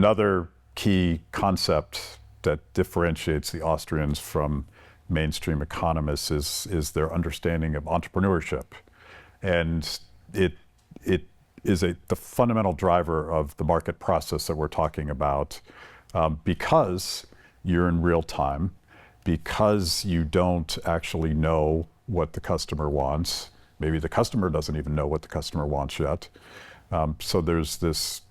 another key concept that differentiates the Austrians from mainstream economists is their understanding of entrepreneurship. And it is the fundamental driver of the market process that we're talking about, because you're in real time, because you don't actually know what the customer wants. Maybe the customer doesn't even know what the customer wants yet. So there's this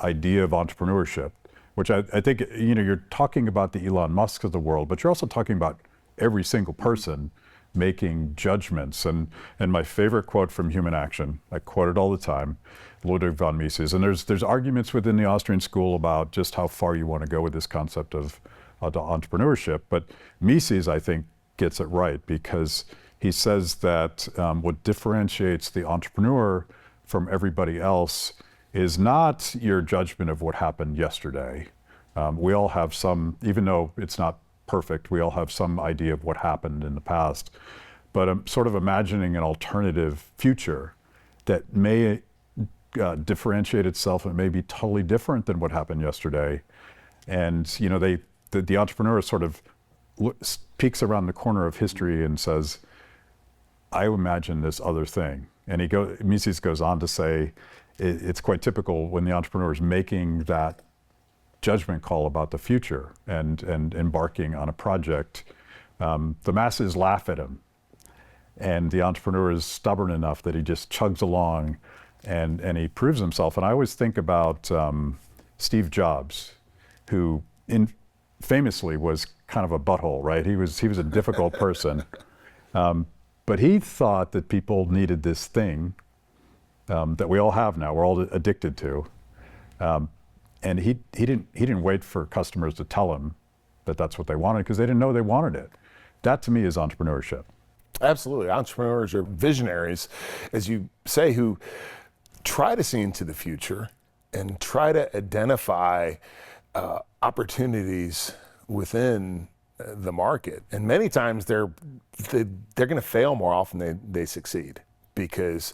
idea of entrepreneurship, which I think, you're talking about the Elon Musks of the world, but you're also talking about every single person making judgments. And my favorite quote from Human Action, I quote it all the time, Ludwig von Mises. And there's arguments within the Austrian School about just how far you want to go with this concept of entrepreneurship. But Mises, I think, gets it right, because he says that what differentiates the entrepreneur from everybody else is not your judgment of what happened yesterday. We all have some, even though it's not perfect, we all have some idea of what happened in the past, but I'm sort of imagining an alternative future that may differentiate itself and may be totally different than what happened yesterday. And the entrepreneur sort of peeks around the corner of history and says, I imagine this other thing. And Mises goes on to say, it's quite typical when the entrepreneur is making that judgment call about the future and embarking on a project, the masses laugh at him. And the entrepreneur is stubborn enough that he just chugs along and he proves himself. And I always think about Steve Jobs, who famously was kind of a butthole, right? He was a difficult person. But he thought that people needed this thing that we all have now, we're all addicted to. And he didn't wait for customers to tell him that that's what they wanted, because they didn't know they wanted it. That to me is entrepreneurship. Absolutely. Entrepreneurs are visionaries, as you say, who try to see into the future and try to identify opportunities within the market. And many times they're going to fail more often than they succeed, because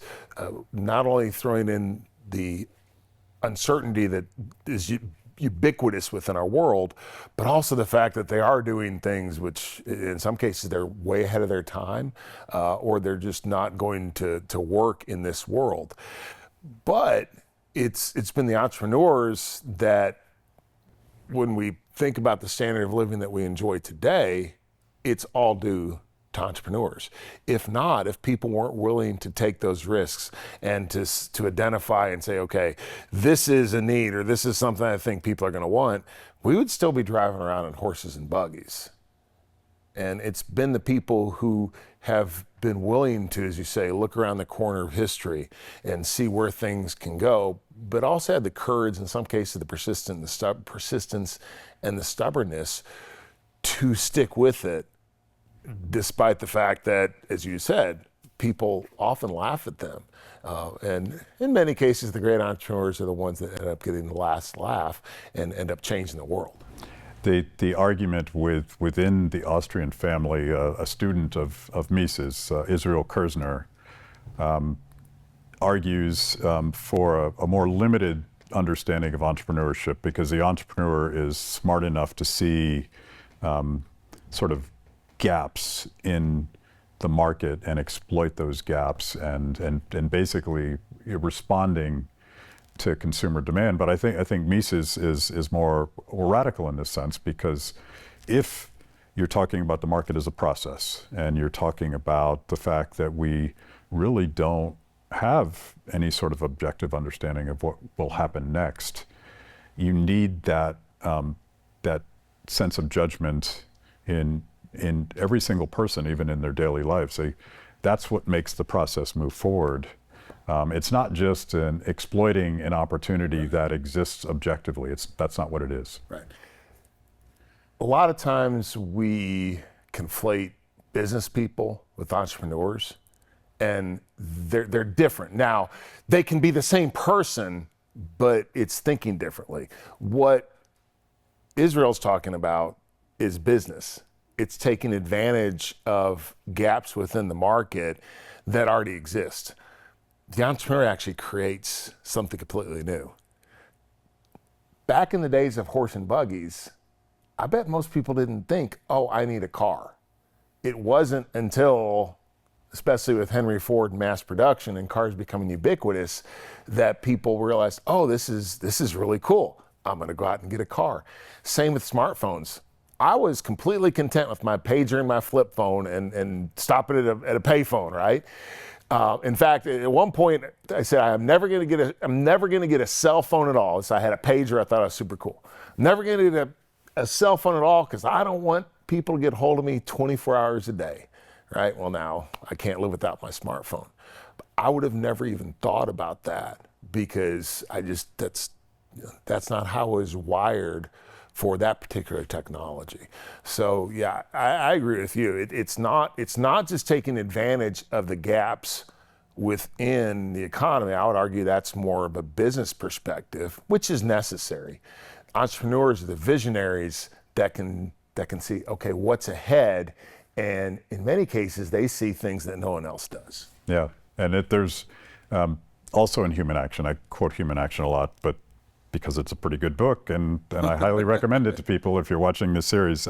not only throwing in the uncertainty that is ubiquitous within our world, but also the fact that they are doing things which in some cases they're way ahead of their time, or they're just not going to work in this world. But it's been the entrepreneurs that, when we think about the standard of living that we enjoy today, it's all due to entrepreneurs. If not, if people weren't willing to take those risks and to identify and say, okay, this is a need, or this is something I think people are going to want, we would still be driving around in horses and buggies. And it's been the people who have been willing to, as you say, look around the corner of history and see where things can go, but also had the courage, in some cases the persistence and the stubbornness to stick with it, despite the fact that, as you said, people often laugh at them. And in many cases, the great entrepreneurs are the ones that end up getting the last laugh and end up changing the world. The argument within the Austrian family, a student of Mises, Israel Kirzner, argues for a more limited understanding of entrepreneurship, because the entrepreneur is smart enough to see sort of gaps in the market and exploit those gaps and basically responding to consumer demand. But I think Mises is more radical in this sense, because if you're talking about the market as a process, and you're talking about the fact that we really don't have any sort of objective understanding of what will happen next, you need that sense of judgment in every single person, even in their daily lives. That's what makes the process move forward. It's not just exploiting an opportunity that exists objectively. That's not what it is. Right. A lot of times we conflate business people with entrepreneurs, and they're different. Now, they can be the same person, but it's thinking differently. What Israel's talking about is business. It's taking advantage of gaps within the market that already exist. The entrepreneur actually creates something completely new. back in the days of horse and buggies, I bet most people didn't think, oh, I need a car. It wasn't until, especially with Henry Ford mass production and cars becoming ubiquitous, that people realized, oh, this is really cool. I'm gonna go out and get a car. Same with smartphones. I was completely content with my pager and my flip phone and stopping at a payphone, right? In fact, at one point I said, I'm never gonna get a cell phone at all. So I had a pager, I thought it was super cool. Never gonna get a cell phone at all because I don't want people to get hold of me 24 hours a day, right? Well, now I can't live without my smartphone. But I would have never even thought about that because that's not how I was wired for that particular technology. So yeah, I agree with you. It's not just taking advantage of the gaps within the economy. I would argue that's more of a business perspective, which is necessary. Entrepreneurs are the visionaries that can see, okay, what's ahead, and in many cases they see things that no one else does. Yeah, and there's also in Human Action, I quote Human Action a lot, but because it's a pretty good book, and I highly recommend it to people if you're watching this series.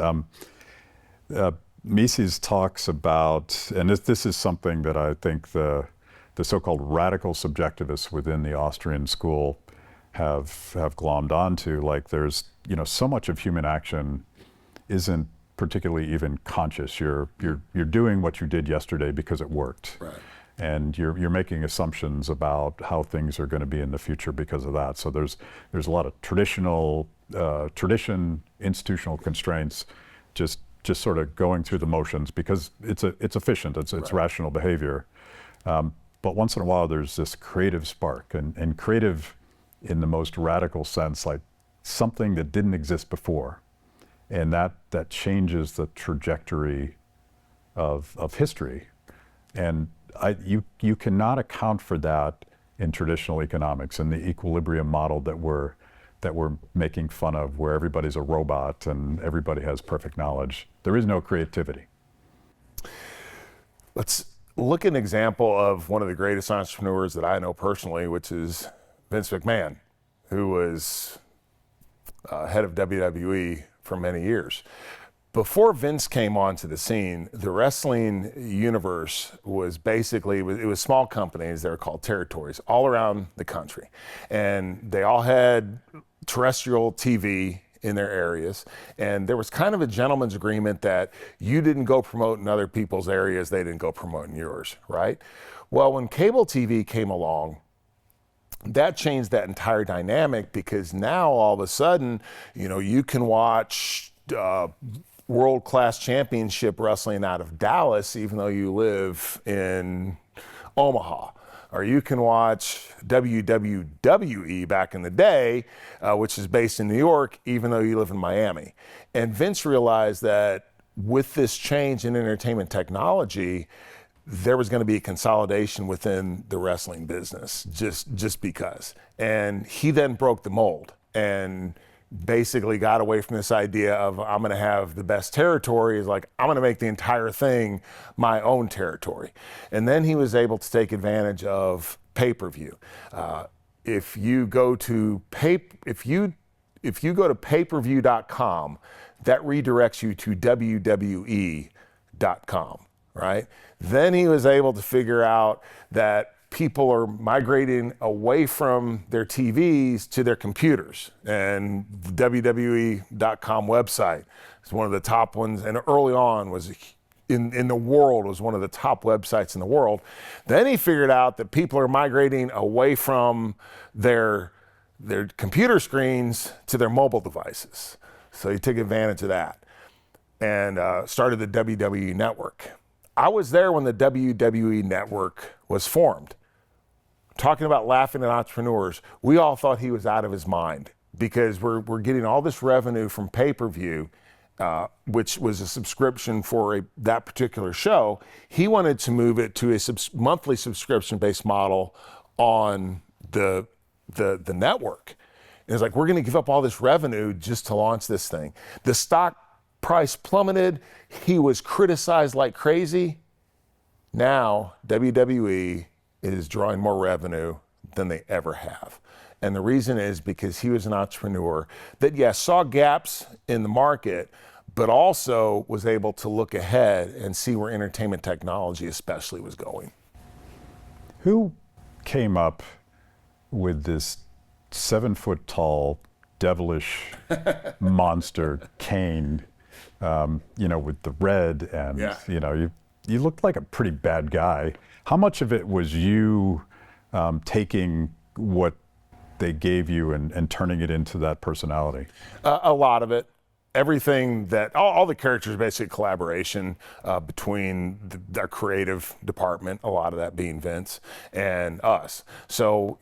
Mises talks about, and this is something that I think the so-called radical subjectivists within the Austrian School have glommed onto. Like there's, so much of human action isn't particularly even conscious. You're doing what you did yesterday because it worked. Right. And you're making assumptions about how things are going to be in the future because of that. So there's a lot of traditional institutional constraints, just sort of going through the motions because it's efficient, it's Right. rational behavior. But once in a while there's this creative spark, and creative in the most radical sense, like something that didn't exist before, and that changes the trajectory of history. And you cannot account for that in traditional economics and the equilibrium model that we're making fun of, where everybody's a robot and everybody has perfect knowledge. There is no creativity. Let's look at an example of one of the greatest entrepreneurs that I know personally, which is Vince McMahon, who was head of WWE for many years. Before Vince came onto the scene, the wrestling universe was basically, it was small companies that were called territories all around the country. And they all had terrestrial TV in their areas. And there was kind of a gentleman's agreement that you didn't go promote in other people's areas, they didn't go promote in yours, right? Well, when cable TV came along, that changed that entire dynamic, because now all of a sudden, you can watch world-class championship wrestling out of Dallas, even though you live in Omaha. Or you can watch WWE back in the day, which is based in New York, even though you live in Miami. And Vince realized that with this change in entertainment technology, there was going to be a consolidation within the wrestling business, just because. And he then broke the mold and basically got away from this idea of, I'm going to have the best territory. Is like, I'm going to make the entire thing my own territory. And then he was able to take advantage of pay-per-view. If you go to pay-per-view.com, that redirects you to WWE.com, right? Then he was able to figure out that people are migrating away from their TVs to their computers, and the WWE.com website is one of the top ones, and early on was in the world, was one of the top websites in the world. Then he figured out that people are migrating away from their computer screens to their mobile devices. So he took advantage of that and started the WWE Network. I was there when the WWE Network was formed. Talking about laughing at entrepreneurs, we all thought he was out of his mind, because we're getting all this revenue from pay-per-view, which was a subscription for that particular show. He wanted to move it to a monthly subscription-based model on the network. And it's like, we're going to give up all this revenue just to launch this thing. The stock price plummeted. He was criticized like crazy. Now WWE is drawing more revenue than they ever have. And the reason is because he was an entrepreneur that, yes, saw gaps in the market, but also was able to look ahead and see where entertainment technology especially was going. Who came up with this 7-foot-tall, devilish monster cane, with the red and, you looked like a pretty bad guy. How much of it was you taking what they gave you and turning it into that personality? A lot of it. Everything that, all the characters, basically collaboration between our creative department, a lot of that being Vince, and us. So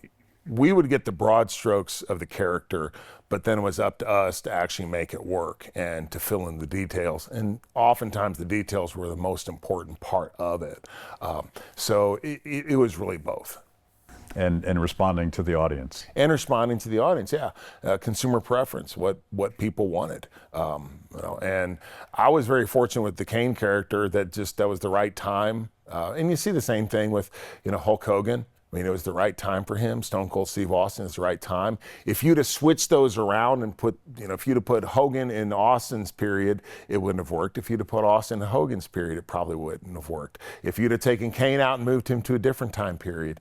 we would get the broad strokes of the character, but then it was up to us to actually make it work and to fill in the details. And oftentimes the details were the most important part of it. So it was really both. And responding to the audience. And responding to the audience, yeah. Consumer preference, what people wanted. And I was very fortunate with the Kane character that was the right time. And you see the same thing with, Hulk Hogan. I mean, it was the right time for him. Stone Cold Steve Austin, it's the right time. If you'd have switched those around and if you'd have put Hogan in Austin's period, it wouldn't have worked. If you'd have put Austin in Hogan's period, it probably wouldn't have worked. If you'd have taken Kane out and moved him to a different time period,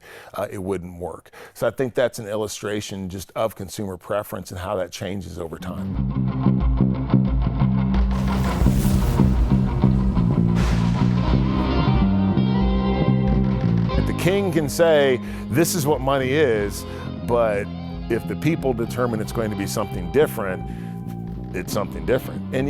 it wouldn't work. So I think that's an illustration just of consumer preference and how that changes over time. King can say, this is what money is, but if the people determine it's going to be something different, it's something different. And